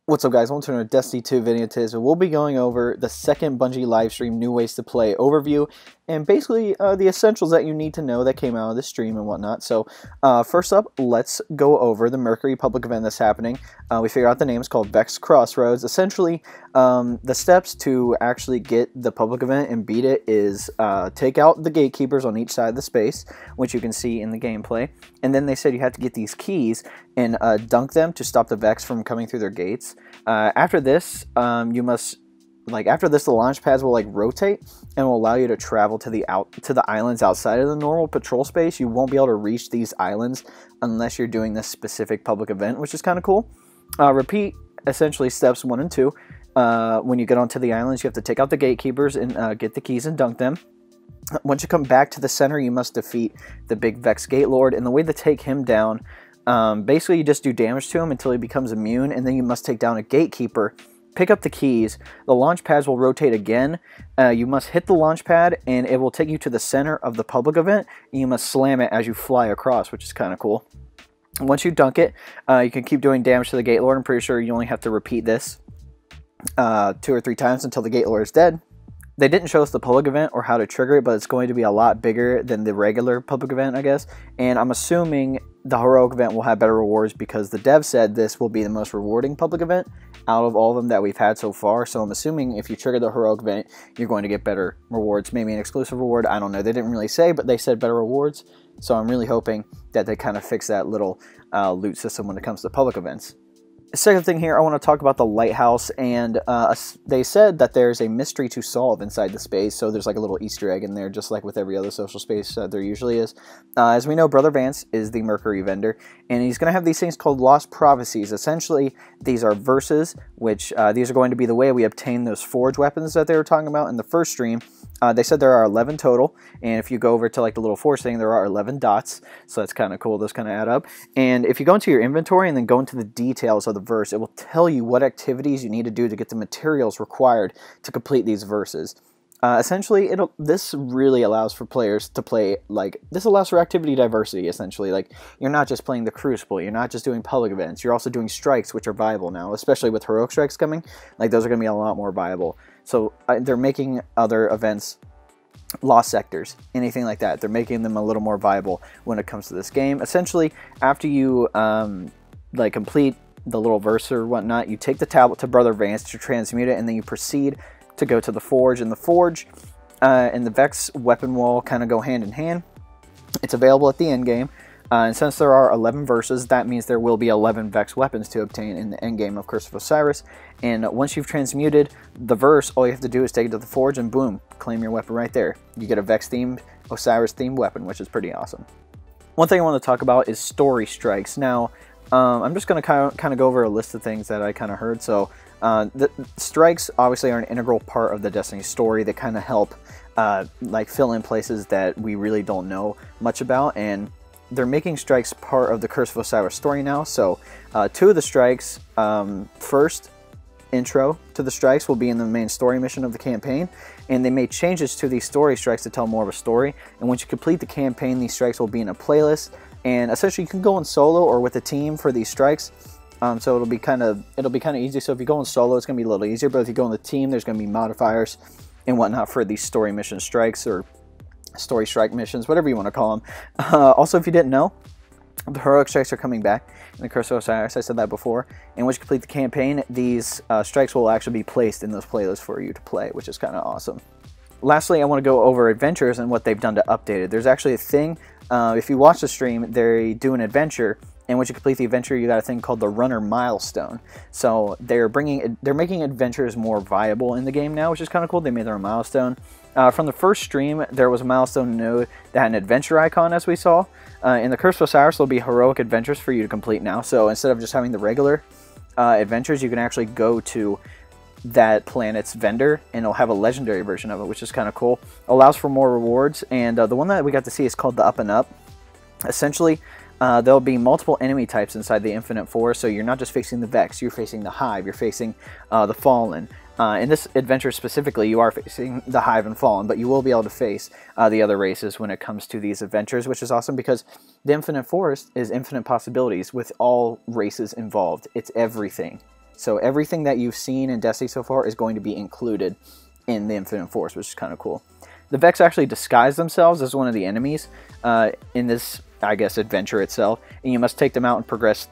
What's up, guys? Welcome to another Destiny 2 video today. So we'll be going over the second Bungie livestream New Ways to Play overview, and basically the essentials that you need to know that came out of the stream and whatnot. So first up, let's go over the Mercury public event that's happening. We figured out the name is called Vex Crossroads. Essentially, the steps to actually get the public event and beat it is take out the gatekeepers on each side of the space, which you can see in the gameplay. And then they said you have to get these keys and dunk them to stop the Vex from coming through their gates. After this, you must, after this, the launch pads will rotate and will allow you to travel to the islands outside of the normal patrol space. You won't be able to reach these islands unless you're doing this specific public event, which is kind of cool. Repeat essentially steps 1 and 2. When you get onto the islands, you have to take out the gatekeepers and get the keys and dunk them. Once you come back to the center, you must defeat the big Vex Gate Lord, and the way to take him down, basically you just do damage to him until he becomes immune, and then you must take down a gatekeeper, pick up the keys, the launch pads will rotate again, you must hit the launch pad and it will take you to the center of the public event, and you must slam it as you fly across, which is kind of cool. Once you dunk it, you can keep doing damage to the Gate Lord. I'm pretty sure you only have to repeat this 2 or 3 times until the Gate Lord is dead. They didn't show us the public event or how to trigger it, but it's going to be a lot bigger than the regular public event, I guess. And I'm assuming the heroic event will have better rewards because the dev said this will be the most rewarding public event out of all of them that we've had so far. So I'm assuming if you trigger the heroic event, you're going to get better rewards. Maybe an exclusive reward, I don't know. They didn't really say, but they said better rewards. So I'm really hoping that they kind of fix that little loot system when it comes to public events. Second thing here, I want to talk about the lighthouse, and they said that there's a mystery to solve inside the space, so there's like a little Easter egg in there, just like with every other social space there usually is. As we know, Brother Vance is the Mercury vendor, and he's going to have these things called Lost Prophecies. Essentially, these are verses, which these are going to be the way we obtain those forge weapons that they were talking about in the first stream. They said there are 11 total, and if you go over to the little forge thing, there are 11 dots, so that's kind of cool. Those kind of add up. And if you go into your inventory and then go into the details of the verse, it will tell you what activities you need to do to get the materials required to complete these verses. Essentially, this really allows for players to play, this allows for activity diversity, essentially. You're not just playing the Crucible, you're not just doing public events, you're also doing strikes, which are viable now, especially with heroic strikes coming. Those are going to be a lot more viable. So they're making other events, lost sectors, anything like that, they're making them a little more viable when it comes to this game. Essentially, after you complete the little verse or whatnot, you take the tablet to Brother Vance to transmute it, and then you proceed to go to the forge. And the forge and the Vex weapon wall kind of go hand in hand. It's available at the end game, and since there are 11 verses, that means there will be 11 Vex weapons to obtain in the end game of Curse of Osiris. And once you've transmuted the verse, all you have to do is take it to the forge and boom, claim your weapon right there. You get a Vex themed, Osiris themed weapon, which is pretty awesome. One thing I want to talk about is story strikes. Now, I'm just going to kind of go over a list of things that I kind of heard. So the strikes obviously are an integral part of the Destiny story. They kind of help fill in places that we really don't know much about, and they're making strikes part of the Curse of Osiris story now. So 2 of the strikes, first intro to the strikes, will be in the main story mission of the campaign, and they made changes to these story strikes to tell more of a story. And once you complete the campaign, these strikes will be in a playlist, and essentially you can go in solo or with a team for these strikes. So it'll be kind of easy. So if you go in solo, it's gonna be a little easier, but if you go in the team, there's gonna be modifiers and whatnot for these story mission strikes, or story strike missions, whatever you want to call them. Also, if you didn't know, the heroic strikes are coming back in the Curse of Osiris. I said that before. And once you complete the campaign, these strikes will actually be placed in those playlists for you to play, which is kind of awesome. Lastly, I want to go over adventures and what they've done to update it. There's actually a thing, if you watch the stream, they do an adventure, and once you complete the adventure, you got a thing called the Runner Milestone. So they're making adventures more viable in the game now, which is kind of cool. They made their own milestone. From the first stream, there was a milestone node that had an adventure icon, as we saw. In the Curse of Osiris, there'll be heroic adventures for you to complete now. So instead of just having the regular adventures, you can actually go to that planet's vendor, and it'll have a legendary version of it, which is kind of cool. Allows for more rewards, and the one that we got to see is called the Up and Up. Essentially, there'll be multiple enemy types inside the Infinite Forest, so you're not just facing the Vex, you're facing the Hive, you're facing the Fallen. In this adventure specifically, you are facing the Hive and Fallen, but you will be able to face the other races when it comes to these adventures, which is awesome because the Infinite Forest is infinite possibilities with all races involved. It's everything. So everything that you've seen in Destiny so far is going to be included in the Infinite Force, which is kind of cool. The Vex actually disguise themselves as one of the enemies in this, I guess, adventure itself, and you must take them out and progress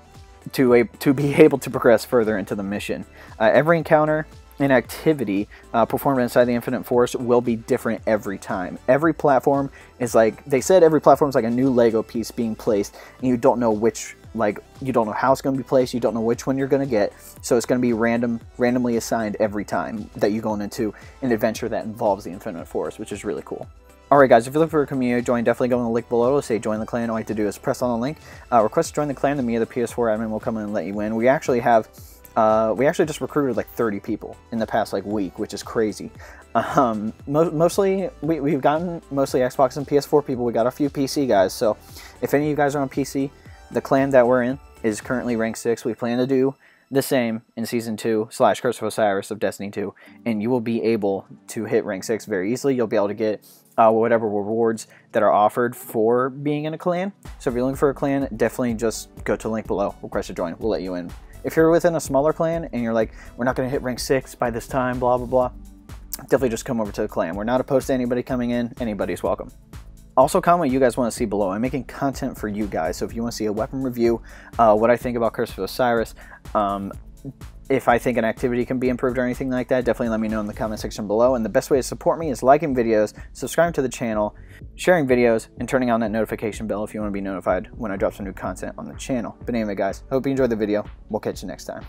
to be able to progress further into the mission. Every encounter and activity performed inside the Infinite Force will be different every time. Every platform is like, they said every platform is like a new Lego piece being placed, and you don't know which, like, you don't know how it's going to be placed, you don't know which one you're going to get, so it's going to be randomly assigned every time that you go into an adventure that involves the Infinite Force, which is really cool. Alright guys, if you're looking for a community join, definitely go in the link below. Say join the clan. All you have to do is press on the link, request to join the clan, then me or the PS4 admin will come in and let you in. We actually just recruited like 30 people in the past like week, which is crazy. Mostly we've gotten mostly Xbox and PS4 people. We got a few PC guys, so if any of you guys are on PC, the clan that we're in is currently rank 6. We plan to do the same in Season 2 / Curse of Osiris of Destiny 2, and you will be able to hit rank 6 very easily. You'll be able to get whatever rewards that are offered for being in a clan. So if you're looking for a clan, definitely just go to the link below, request to join, we'll let you in. If you're within a smaller clan and you're like, we're not going to hit rank 6 by this time, blah blah blah, definitely just come over to the clan. We're not opposed to anybody coming in, anybody's welcome. Also comment what you guys want to see below. I'm making content for you guys, so if you want to see a weapon review, what I think about Curse of Osiris, if I think an activity can be improved or anything like that, definitely let me know in the comment section below. And the best way to support me is liking videos, subscribing to the channel, sharing videos, and turning on that notification bell if you want to be notified when I drop some new content on the channel. But anyway guys, hope you enjoyed the video. We'll catch you next time.